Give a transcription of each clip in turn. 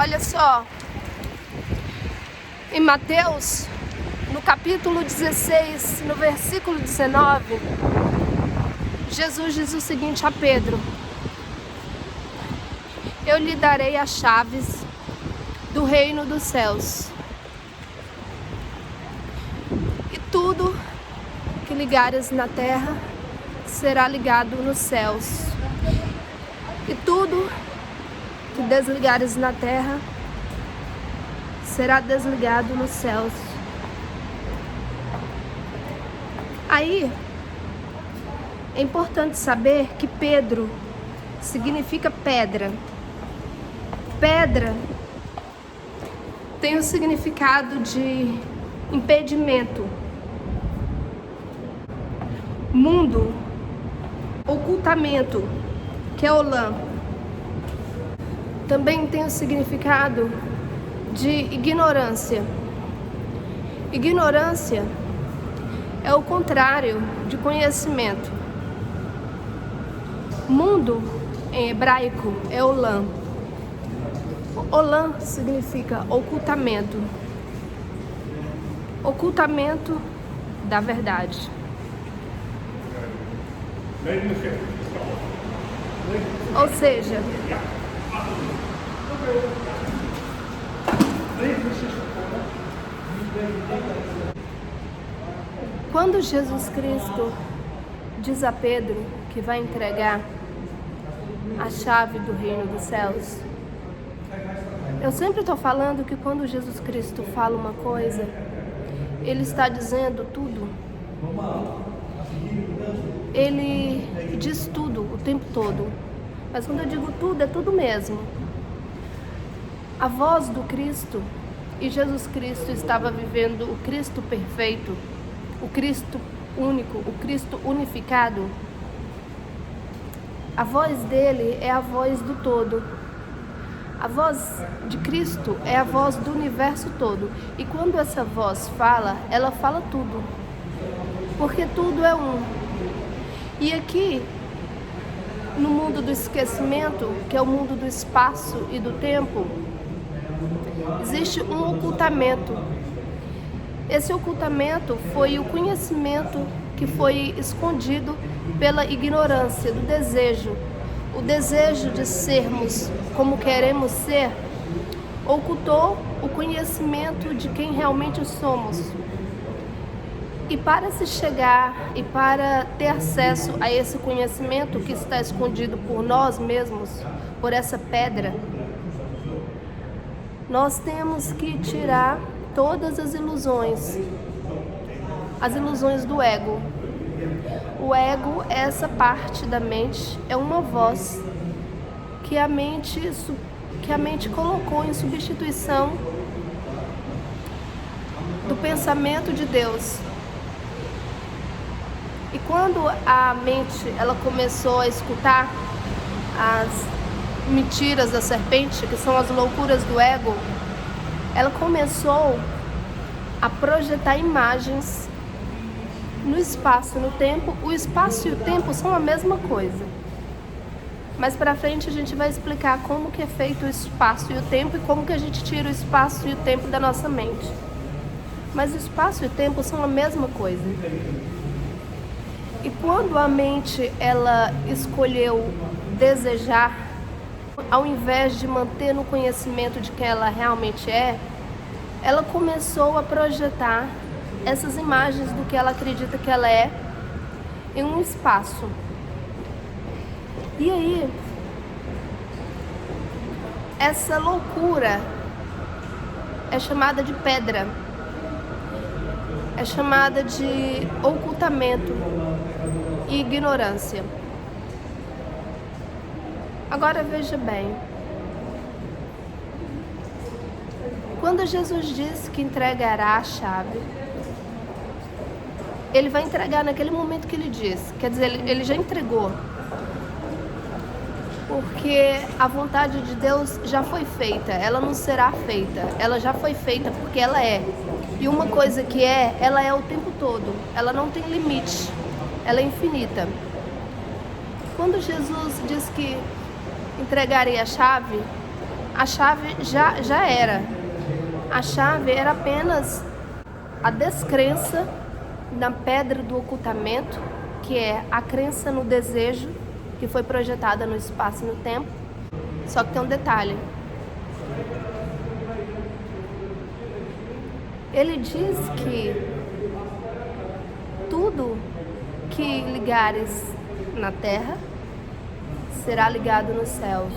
Olha só, em Mateus, no capítulo 16, no versículo 19, Jesus diz o seguinte a Pedro: eu lhe darei as chaves do reino dos céus, e tudo que ligares na terra será ligado nos céus, e tudo que desligares na terra será desligado nos céus. Aí é importante saber que Pedro significa pedra. Pedra tem o significado de impedimento, mundo, ocultamento, que é olã. Também tem o significado de ignorância. Ignorância é o contrário de conhecimento. Mundo, em hebraico, é olã. Olã significa ocultamento. Ocultamento da verdade. Ou seja, quando Jesus Cristo diz a Pedro que vai entregar a chave do reino dos céus, eu sempre estou falando que quando Jesus Cristo fala uma coisa, Ele está dizendo tudo. Ele diz tudo o tempo todo. Mas quando eu digo tudo, é tudo mesmo. A voz do Cristo, e Jesus Cristo estava vivendo o Cristo perfeito, o Cristo único, o Cristo unificado. A voz dele é a voz do todo. A voz de Cristo é a voz do universo todo. E quando essa voz fala, ela fala tudo. Porque tudo é um. E aqui, no mundo do esquecimento, que é o mundo do espaço e do tempo, existe um ocultamento. Esse ocultamento foi o conhecimento que foi escondido pela ignorância, do desejo. O desejo de sermos como queremos ser ocultou o conhecimento de quem realmente somos. E para se chegar e para ter acesso a esse conhecimento que está escondido por nós mesmos, por essa pedra, nós temos que tirar todas as ilusões do ego. O ego é essa parte da mente, é uma voz que a mente colocou em substituição do pensamento de Deus. E quando a mente ela começou a escutar as mentiras da serpente, que são as loucuras do ego, ela começou a projetar imagens no espaço e no tempo. O espaço e o tempo são a mesma coisa. Mais pra frente a gente vai explicar como que é feito o espaço e o tempo e como que a gente tira o espaço e o tempo da nossa mente. Mas o espaço e o tempo são a mesma coisa. E quando a mente ela escolheu desejar, ao invés de manter no conhecimento de quem ela realmente é, ela começou a projetar essas imagens do que ela acredita que ela é em um espaço. E aí, essa loucura é chamada de pedra, é chamada de ocultamento e ignorância. Agora veja bem, quando Jesus diz que entregará a chave, Ele vai entregar naquele momento que Ele diz, quer dizer, Ele já entregou. Porque a vontade de Deus já foi feita, ela não será feita, ela já foi feita porque ela é. E uma coisa que ela é o tempo todo, ela não tem limite, ela é infinita. Quando Jesus diz que entregaria a chave, a chave já era. A chave era apenas a descrença na pedra do ocultamento, que é a crença no desejo, que foi projetada no espaço e no tempo. Só que tem um detalhe. Ele diz que tudo que ligares na terra será ligado nos céus.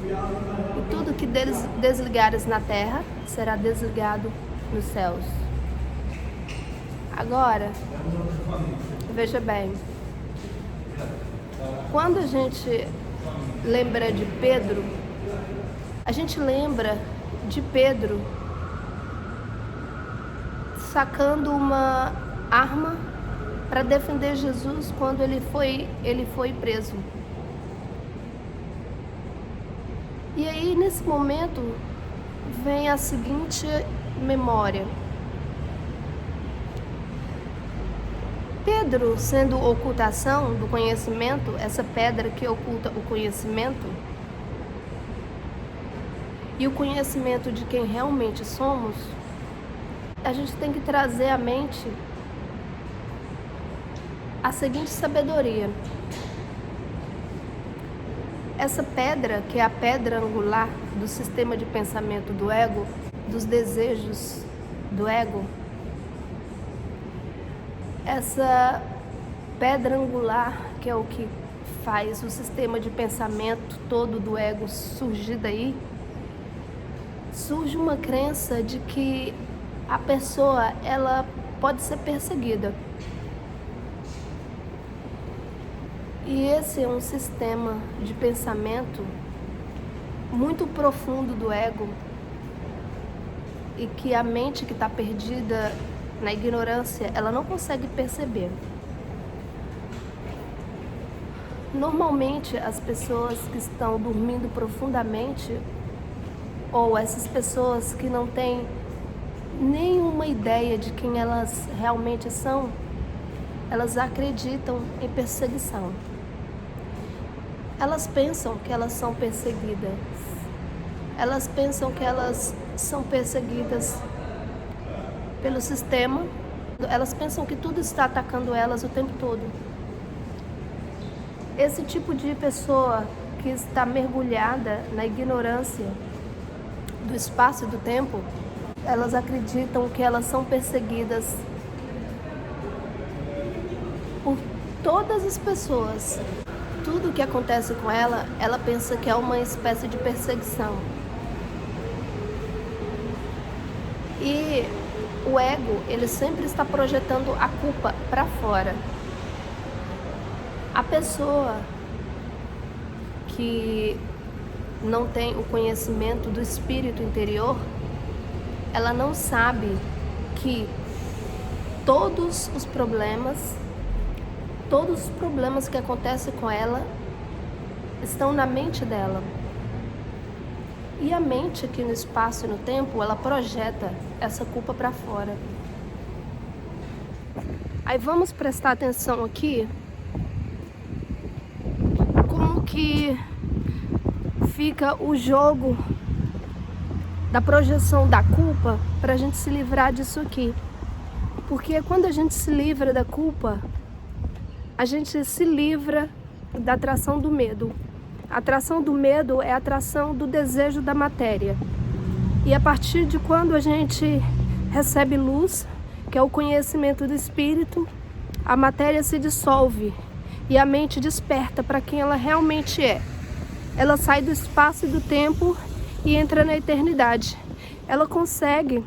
E tudo que desligares na terra será desligado nos céus. Agora, veja bem. Quando a gente lembra de Pedro, a gente lembra de Pedro sacando uma arma para defender Jesus quando ele foi preso. E aí, nesse momento, vem a seguinte memória. Pedro, sendo ocultação do conhecimento, essa pedra que oculta o conhecimento, e o conhecimento de quem realmente somos, a gente tem que trazer à mente a seguinte sabedoria. Essa pedra, que é a pedra angular do sistema de pensamento do ego, dos desejos do ego, essa pedra angular, que é o que faz o sistema de pensamento todo do ego surgir daí, surge uma crença de que a pessoa, ela pode ser perseguida. E esse é um sistema de pensamento muito profundo do ego, e que a mente que está perdida na ignorância, ela não consegue perceber. Normalmente, as pessoas que estão dormindo profundamente, ou essas pessoas que não têm nenhuma ideia de quem elas realmente são, elas acreditam em perseguição. Elas pensam que elas são perseguidas. Elas pensam que elas são perseguidas pelo sistema. Elas pensam que tudo está atacando elas o tempo todo. Esse tipo de pessoa que está mergulhada na ignorância do espaço e do tempo, elas acreditam que elas são perseguidas por todas as pessoas. Tudo que acontece com ela, ela pensa que é uma espécie de perseguição. E o ego, ele sempre está projetando a culpa para fora. A pessoa que não tem o conhecimento do espírito interior, ela não sabe que todos os problemas que acontecem com ela estão na mente dela. E a mente aqui no espaço e no tempo, ela projeta essa culpa para fora. Aí vamos prestar atenção aqui como que fica o jogo da projeção da culpa para a gente se livrar disso aqui. Porque quando a gente se livra da culpa, a gente se livra da atração do medo. A atração do medo é a atração do desejo da matéria. E a partir de quando a gente recebe luz, que é o conhecimento do espírito, a matéria se dissolve e a mente desperta para quem ela realmente é. Ela sai do espaço e do tempo e entra na eternidade. Ela consegue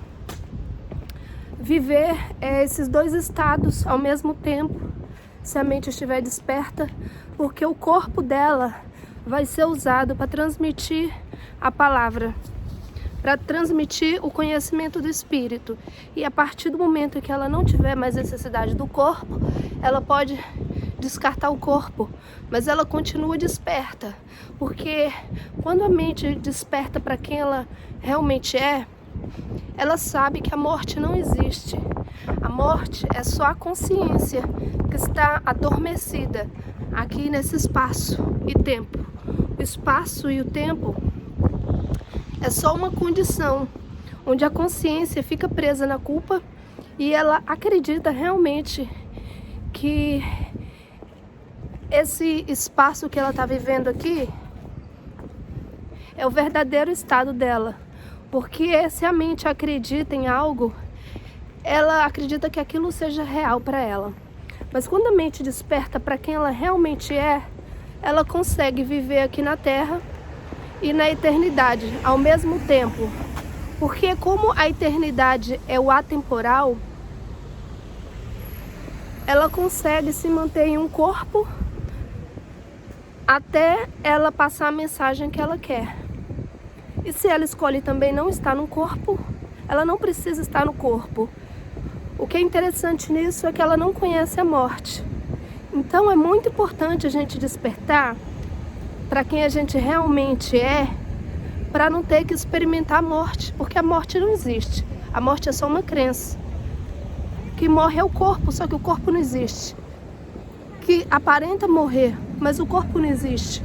viver esses dois estados ao mesmo tempo, se a mente estiver desperta, porque o corpo dela vai ser usado para transmitir a palavra, para transmitir o conhecimento do espírito. E a partir do momento em que ela não tiver mais necessidade do corpo, ela pode descartar o corpo, mas ela continua desperta, porque quando a mente desperta para quem ela realmente é, ela sabe que a morte não existe. A morte é só a consciência que está adormecida aqui nesse espaço e tempo. O espaço e o tempo é só uma condição onde a consciência fica presa na culpa e ela acredita realmente que esse espaço que ela está vivendo aqui é o verdadeiro estado dela. Porque se a mente acredita em algo, ela acredita que aquilo seja real para ela. Mas quando a mente desperta para quem ela realmente é, ela consegue viver aqui na Terra e na eternidade ao mesmo tempo. Porque como a eternidade é o atemporal, ela consegue se manter em um corpo até ela passar a mensagem que ela quer. E se ela escolhe também não estar no corpo, ela não precisa estar no corpo. O que é interessante nisso é que ela não conhece a morte. Então é muito importante a gente despertar para quem a gente realmente é, para não ter que experimentar a morte, porque a morte não existe. A morte é só uma crença. Que morre é o corpo, só que o corpo não existe. Que aparenta morrer, mas o corpo não existe.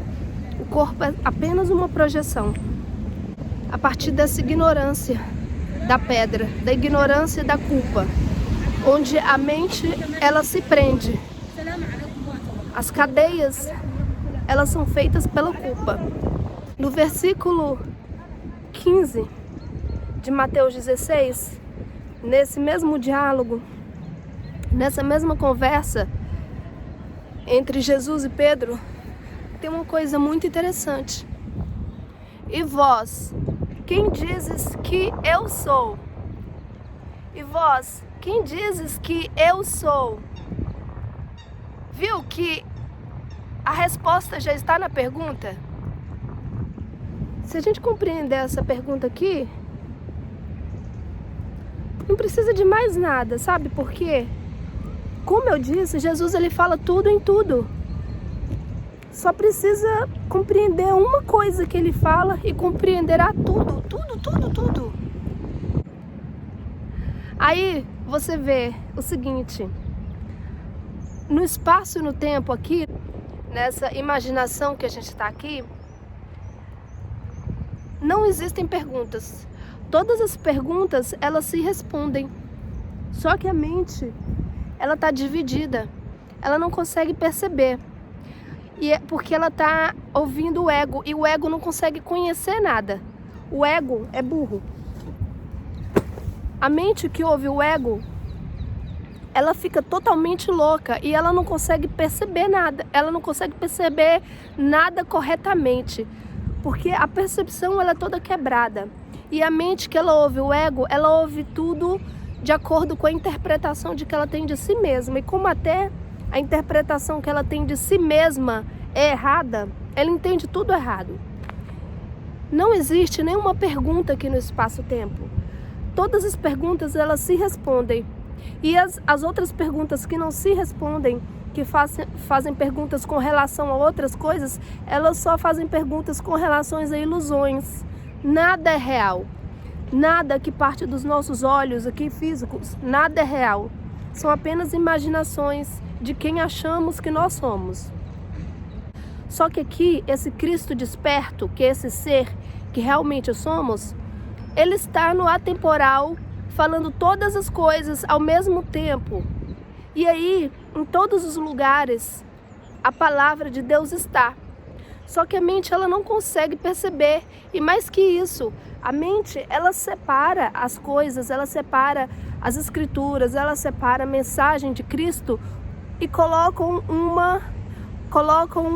O corpo é apenas uma projeção. A partir dessa ignorância da pedra, da ignorância da culpa, onde a mente ela se prende. As cadeias, elas são feitas pela culpa. No versículo 15 de Mateus 16, nesse mesmo diálogo, nessa mesma conversa entre Jesus e Pedro, tem uma coisa muito interessante. E vós, quem dizes que eu sou? E vós, quem dizes que eu sou? Viu que a resposta já está na pergunta? Se a gente compreender essa pergunta aqui, não precisa de mais nada, sabe por quê? Como eu disse, Jesus ele fala tudo em tudo. Só precisa compreender uma coisa que ele fala e compreenderá tudo, tudo, tudo, tudo. Aí você vê o seguinte, no espaço e no tempo aqui, nessa imaginação que a gente está aqui, não existem perguntas. Todas as perguntas, elas se respondem. Só que a mente, ela está dividida. Ela não consegue perceber. E é porque ela está ouvindo o ego. E o ego não consegue conhecer nada. O ego é burro. A mente que ouve o ego, ela fica totalmente louca. E ela não consegue perceber nada. Ela não consegue perceber nada corretamente. Porque a percepção ela é toda quebrada. E a mente que ela ouve o ego, ela ouve tudo de acordo com a interpretação de que ela tem de si mesma. E como até a interpretação que ela tem de si mesma é errada, ela entende tudo errado. Não existe nenhuma pergunta aqui no espaço-tempo. Todas as perguntas elas se respondem. E as outras perguntas que não se respondem, que fazem perguntas com relação a outras coisas, elas só fazem perguntas com relações a ilusões. Nada é real. Nada que parte dos nossos olhos aqui físicos, nada é real. São apenas imaginações de quem achamos que nós somos. Só que aqui, esse Cristo desperto, que é esse ser que realmente somos, ele está no atemporal, falando todas as coisas ao mesmo tempo. E aí, em todos os lugares, a palavra de Deus está. Só que a mente ela não consegue perceber. E mais que isso, a mente ela separa as coisas, ela separa as escrituras, ela separa a mensagem de Cristo e colocam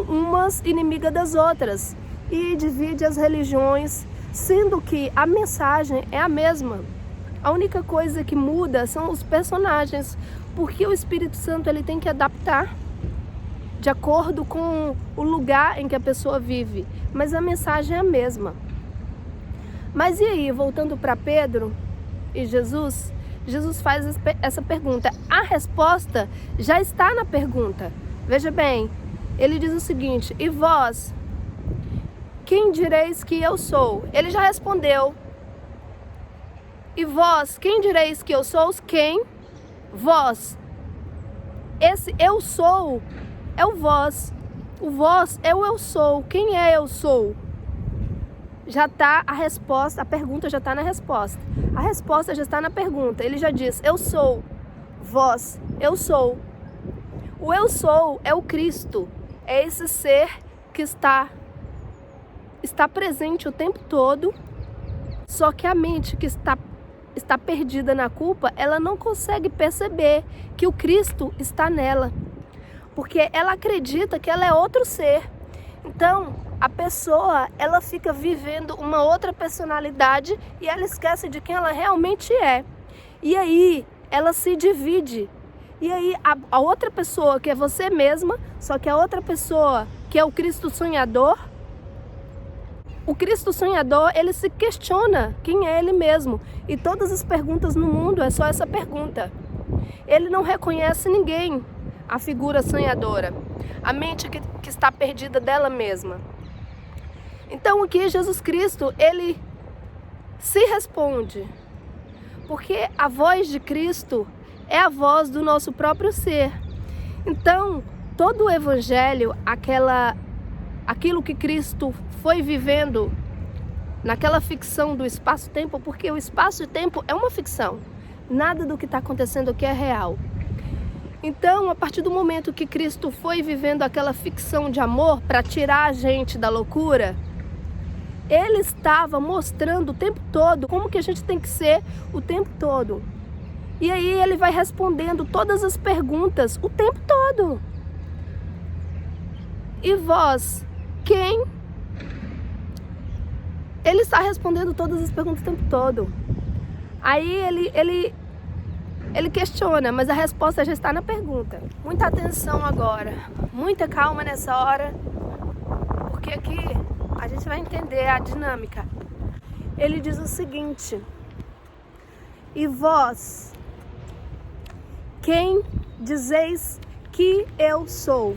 umas inimigas das outras. E divide as religiões, sendo que a mensagem é a mesma. A única coisa que muda são os personagens, porque o Espírito Santo ele tem que adaptar de acordo com o lugar em que a pessoa vive, mas a mensagem é a mesma. Mas e aí, voltando para Pedro e Jesus, Jesus faz essa pergunta. A resposta já está na pergunta. Veja bem, ele diz o seguinte: e vós, quem direis que eu sou? Ele já respondeu. E vós, quem direis que eu sou? Quem? Vós. Esse eu sou é o vós. O vós é o eu sou. Quem é eu sou? já está a resposta, a pergunta já está na resposta. A resposta já está na pergunta. Ele já diz, eu sou, vós, eu sou. O eu sou é o Cristo, é esse ser que está presente o tempo todo, só que a mente que está perdida na culpa, ela não consegue perceber que o Cristo está nela, porque ela acredita que ela é outro ser. Então, a pessoa, ela fica vivendo uma outra personalidade e ela esquece de quem ela realmente é. E aí, ela se divide. E aí, a outra pessoa, que é você mesma, só que a outra pessoa, que é o Cristo sonhador, o Cristo sonhador, ele se questiona quem é ele mesmo. E todas as perguntas no mundo é só essa pergunta. Ele não reconhece ninguém, a figura sonhadora, a mente que está perdida dela mesma. Então aqui Jesus Cristo, ele se responde, porque a voz de Cristo é a voz do nosso próprio ser. Então, todo o evangelho, aquilo que Cristo foi vivendo naquela ficção do espaço-tempo, porque o espaço-tempo é uma ficção, nada do que está acontecendo aqui é real. Então, a partir do momento que Cristo foi vivendo aquela ficção de amor para tirar a gente da loucura, ele estava mostrando o tempo todo como que a gente tem que ser o tempo todo. E aí ele vai respondendo todas as perguntas o tempo todo. E vós, quem? Ele está respondendo todas as perguntas o tempo todo. Aí ele questiona, mas a resposta já está na pergunta. Muita atenção agora, muita calma nessa hora, porque aqui a gente vai entender a dinâmica. Ele diz o seguinte: e vós, quem dizeis que eu sou?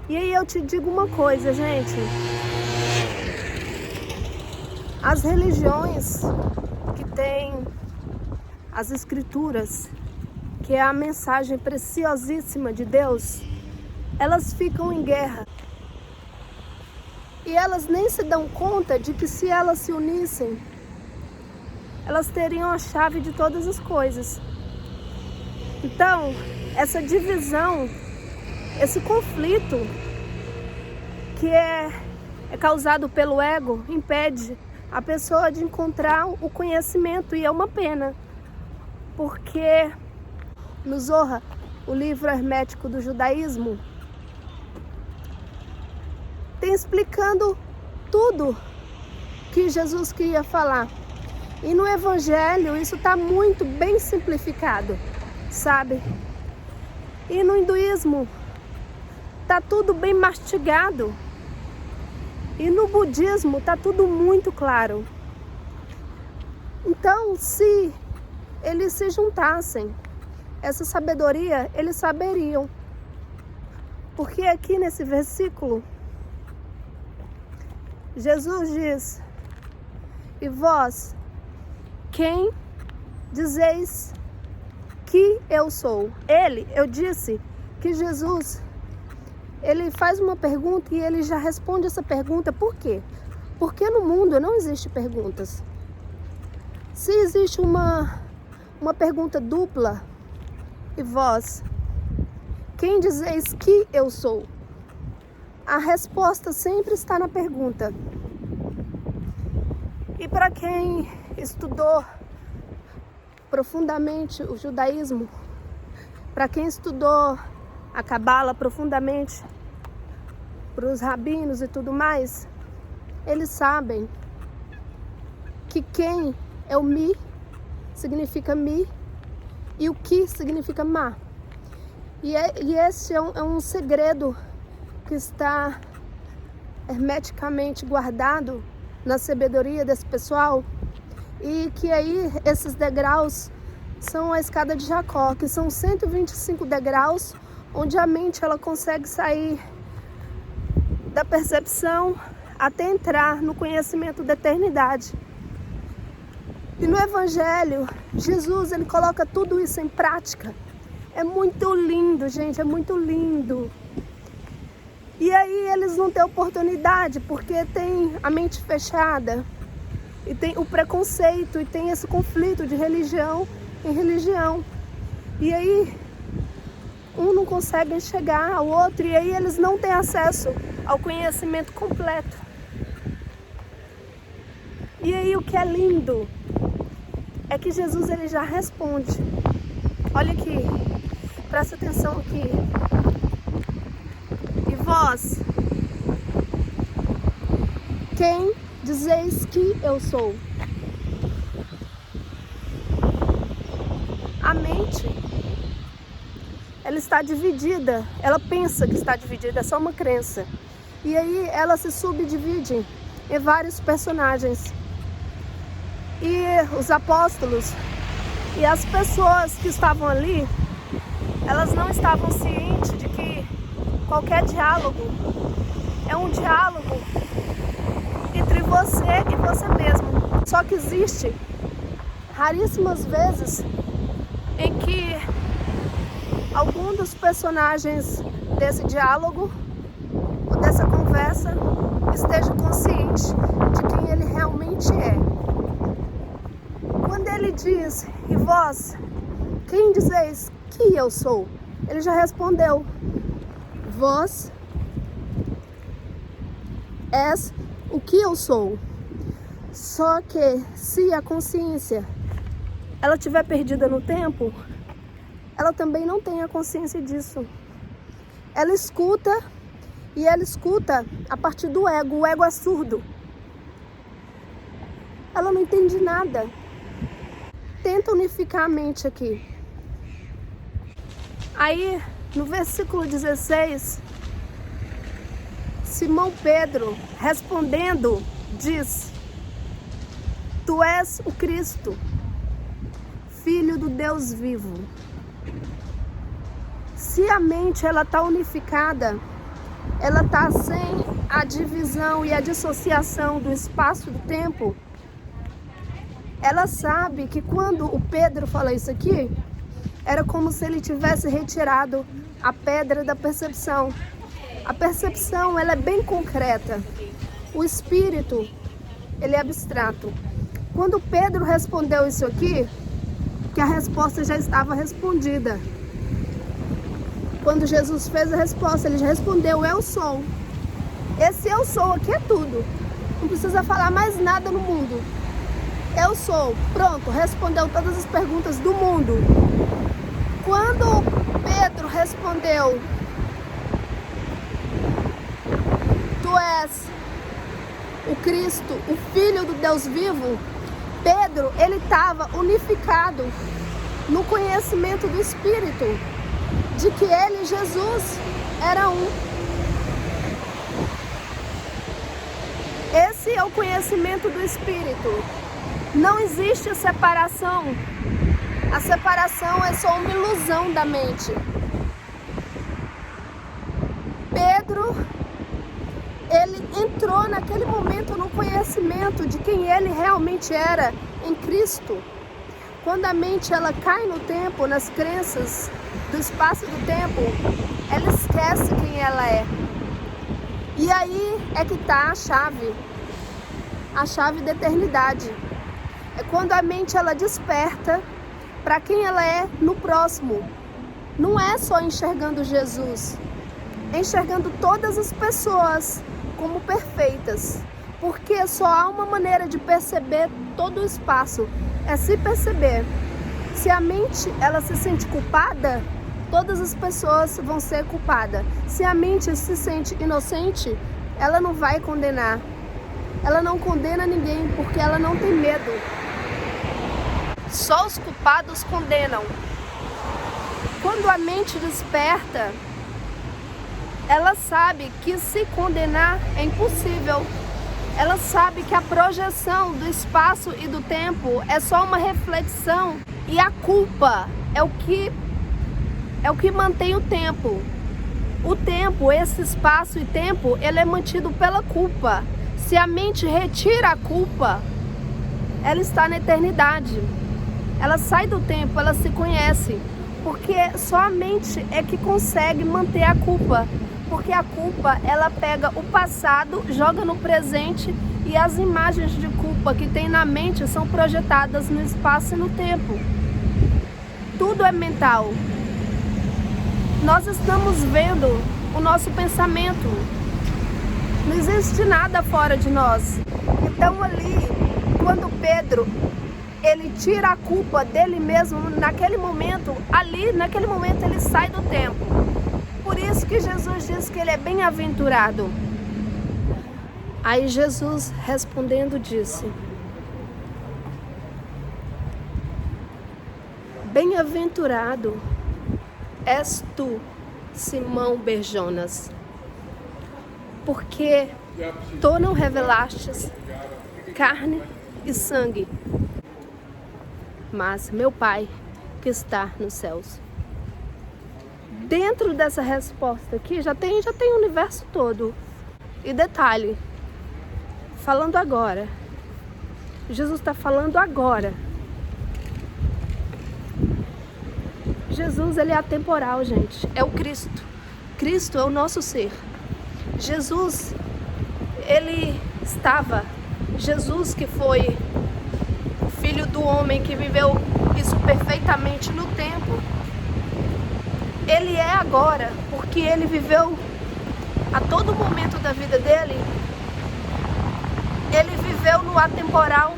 E aí eu te digo uma coisa, gente. As religiões que têm as escrituras, que é a mensagem preciosíssima de Deus, elas ficam em guerra. E elas nem se dão conta de que se elas se unissem, elas teriam a chave de todas as coisas. Então, essa divisão, esse conflito que é causado pelo ego, impede a pessoa de encontrar o conhecimento, e é uma pena, porque no Zohar, o livro hermético do judaísmo, tem explicando tudo que Jesus queria falar. E no Evangelho isso está muito bem simplificado, sabe? E no hinduísmo está tudo bem mastigado. E no budismo está tudo muito claro. Então, se eles se juntassem, essa sabedoria, eles saberiam. Porque aqui nesse versículo, Jesus diz: e vós, quem dizeis que eu sou? Eu disse que Jesus, ele faz uma pergunta e ele já responde essa pergunta. Por quê? Porque no mundo não existe perguntas. Se existe uma pergunta dupla, e vós, quem dizeis que eu sou? A resposta sempre está na pergunta. E para quem estudou profundamente o judaísmo, para quem estudou a Cabala profundamente, para os rabinos e tudo mais, eles sabem que quem é o mi, significa mi, e o que significa ma. E esse é um segredo que está hermeticamente guardado na sabedoria desse pessoal, e que aí esses degraus são a escada de Jacó, que são 125 degraus, onde a mente ela consegue sair da percepção até entrar no conhecimento da eternidade. E no Evangelho, Jesus ele coloca tudo isso em prática. É muito lindo, gente, é muito lindo. E aí eles não têm oportunidade, porque tem a mente fechada, e tem o preconceito, e tem esse conflito de religião em religião. E aí um não consegue enxergar ao outro, e aí eles não têm acesso ao conhecimento completo. E aí o que é lindo é que Jesus ele já responde. Olha aqui, presta atenção aqui. E vós, quem dizeis que eu sou? A mente, ela está dividida, ela pensa que está dividida, é só uma crença. E aí ela se subdivide em vários personagens. E os apóstolos e as pessoas que estavam ali, elas não estavam cientes de que qualquer diálogo é um diálogo entre você e você mesmo. Só que existe raríssimas vezes em que algum dos personagens desse diálogo ou dessa conversa esteja consciente de quem ele realmente é. Quando ele diz, e vós, quem dizeis que eu sou? Ele já respondeu, vós és o que eu sou. Só que se a consciência ela estiver perdida no tempo, ela também não tem a consciência disso. Ela escuta, e ela escuta a partir do ego. O ego é surdo. Ela não entende nada. Tenta unificar a mente aqui. Aí, no versículo 16, Simão Pedro, respondendo, diz, tu és o Cristo, Filho do Deus vivo. Se a mente ela está unificada, ela está sem a divisão e a dissociação do espaço e do tempo, ela sabe que quando o Pedro fala isso aqui, era como se ele tivesse retirado a pedra da percepção. A percepção ela é bem concreta. O espírito ele é abstrato. Quando Pedro respondeu isso aqui, que a resposta já estava respondida. Quando Jesus fez a resposta, ele já respondeu, eu sou. Esse eu sou aqui é tudo. Não precisa falar mais nada no mundo. Eu sou. Pronto, respondeu todas as perguntas do mundo. Quando Pedro respondeu, tu és o Cristo, o Filho do Deus vivo, Pedro, ele estava unificado no conhecimento do Espírito, de que ele, Jesus, era um. Esse é o conhecimento do Espírito. Não existe separação. A separação é só uma ilusão da mente. Pedro, ele entrou naquele momento no conhecimento de quem ele realmente era em Cristo. Quando a mente ela cai no tempo, nas crenças do espaço e do tempo, ela esquece quem ela é. E aí é que está a chave da eternidade. É quando a mente ela desperta para quem ela é no próximo. Não é só enxergando Jesus, é enxergando todas as pessoas como perfeitas. Porque só há uma maneira de perceber todo o espaço, é se perceber. Se a mente ela se sente culpada, todas as pessoas vão ser culpadas. Se a mente se sente inocente, ela não vai condenar. Ela não condena ninguém porque ela não tem medo. Só os culpados condenam. Quando a mente desperta, ela sabe que se condenar é impossível. Ela sabe que a projeção do espaço e do tempo é só uma reflexão. E a culpa é o que mantém o tempo. O tempo, esse espaço e tempo, ele é mantido pela culpa. Se a mente retira a culpa, ela está na eternidade. Ela sai do tempo, ela se conhece. Porque só a mente é que consegue manter a culpa. Porque a culpa, ela pega o passado, joga no presente e as imagens de culpa que tem na mente são projetadas no espaço e no tempo. Tudo é mental. Nós estamos vendo o nosso pensamento. Não existe nada fora de nós. Então ali, quando Pedro, ele tira a culpa dele mesmo, naquele momento ele sai do tempo. Por isso que Jesus diz que ele é bem-aventurado. Aí Jesus respondendo disse: bem-aventurado és tu, Simão Bar-Jonas, porque tu não revelastes carne e sangue, mas meu Pai que está nos céus. Dentro dessa resposta aqui já tem o universo todo. E detalhe, falando agora, Jesus está falando agora. Jesus, ele é atemporal, gente. É o Cristo. Cristo é o nosso ser. Jesus, ele estava. Jesus que foi o Filho do homem que viveu isso perfeitamente no tempo. Ele é agora, porque ele viveu a todo momento da vida dele. Ele viveu no atemporal.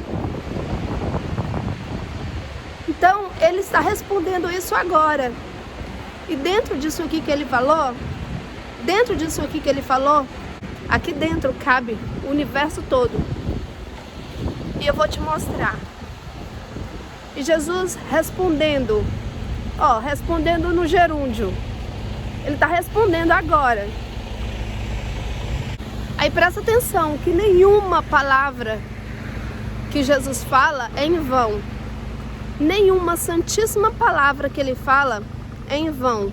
Então, ele está respondendo isso agora. E dentro disso aqui que ele falou, aqui dentro cabe o universo todo. E eu vou te mostrar. E Jesus respondendo no gerúndio. Ele está respondendo agora. Aí presta atenção que nenhuma palavra que Jesus fala é em vão. Nenhuma santíssima palavra que ele fala é em vão.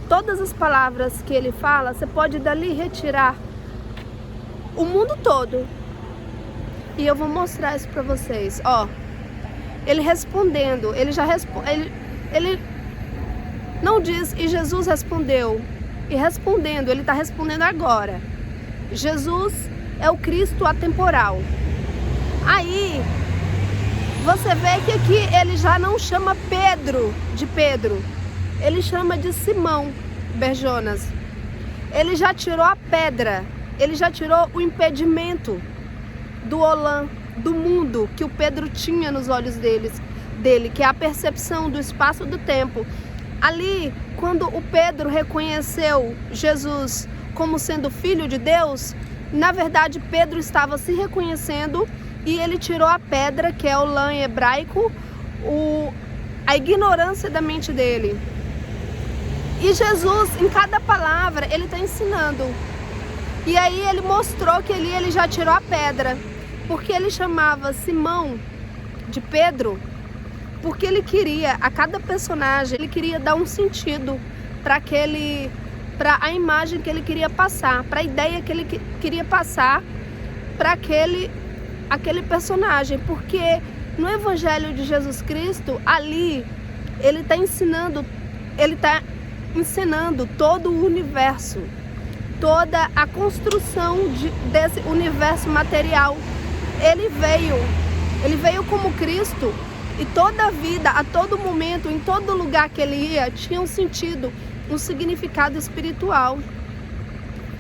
Todas as palavras que ele fala, você pode dali retirar o mundo todo. E eu vou mostrar isso para vocês. Ele respondendo, ele não diz e Jesus respondeu. E respondendo, ele está respondendo agora. Jesus é o Cristo atemporal. Aí você vê que aqui ele já não chama Pedro de Pedro. Ele chama de Simão Bar-Jonas. Ele já tirou a pedra. Ele já tirou o impedimento do Olã, do mundo que o Pedro tinha nos olhos dele, que é a percepção do espaço e do tempo. Ali, quando o Pedro reconheceu Jesus como sendo filho de Deus, na verdade Pedro estava se reconhecendo e ele tirou a pedra, que é o lã em hebraico, a ignorância da mente dele. E Jesus, em cada palavra, ele está ensinando. E aí ele mostrou que ali ele já tirou a pedra, porque ele chamava Simão de Pedro, porque ele queria, a cada personagem, ele queria dar um sentido para a imagem que ele queria passar, para a ideia que ele queria passar para aquele personagem. Porque no Evangelho de Jesus Cristo, ali, ele está ensinando todo o universo, toda a construção desse universo material. Ele veio como Cristo, e toda a vida, a todo momento, em todo lugar que ele ia, tinha um sentido, um significado espiritual.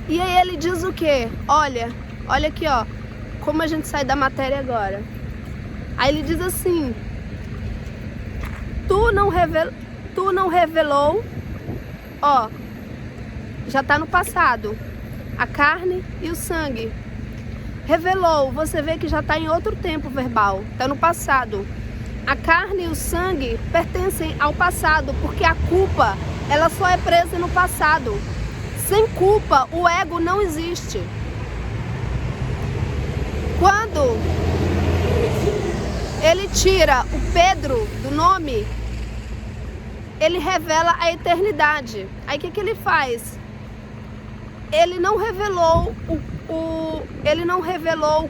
E aí ele diz o quê? Olha aqui, como a gente sai da matéria agora. Aí ele diz assim: tu não revelou, já está no passado, a carne e o sangue. Revelou, você vê que já está em outro tempo verbal, está no passado. A carne e o sangue pertencem ao passado, porque a culpa, ela só é presa no passado. Sem culpa, o ego não existe. Quando ele tira o Pedro do nome, ele revela a eternidade. Aí o que ele faz? Ele não revelou o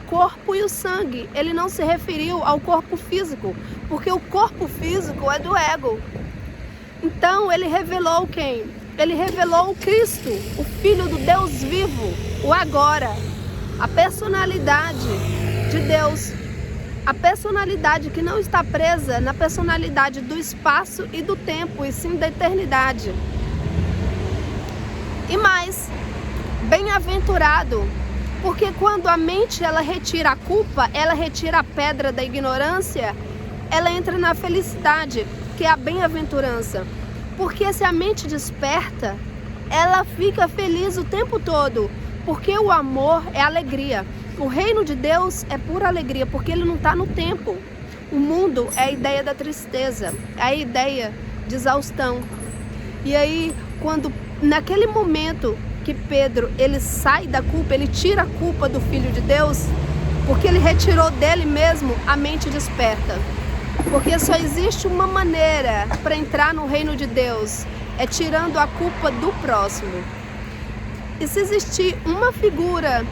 corpo e o sangue. Ele não se referiu ao corpo físico, porque o corpo físico é do ego. Então ele revelou quem? ele revelou o Cristo, o Filho do Deus vivo, o agora, a personalidade de Deus, a personalidade que não está presa na personalidade do espaço e do tempo, e sim da eternidade. E mais, bem-aventurado, porque quando a mente ela retira a culpa, ela retira a pedra da ignorância, ela entra na felicidade, que é a bem-aventurança. Porque se a mente desperta, ela fica feliz o tempo todo, porque o amor é alegria. O reino de Deus é pura alegria, porque ele não está no tempo. O mundo é a ideia da tristeza, é a ideia de exaustão. E aí, quando naquele momento que Pedro ele sai da culpa, ele tira a culpa do Filho de Deus, porque ele retirou dele mesmo, a mente desperta. Porque só existe uma maneira para entrar no reino de Deus, é tirando a culpa do próximo. E se existir uma figura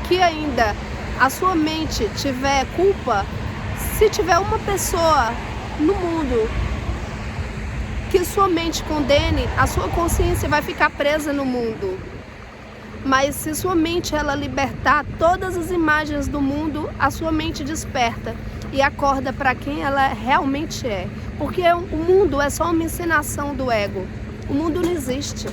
que ainda a sua mente tiver culpa, se tiver uma pessoa no mundo que sua mente condene, a sua consciência vai ficar presa no mundo. Mas se sua mente ela libertar todas as imagens do mundo, a sua mente desperta e acorda para quem ela realmente é. Porque o mundo é só uma encenação do ego. O mundo não existe.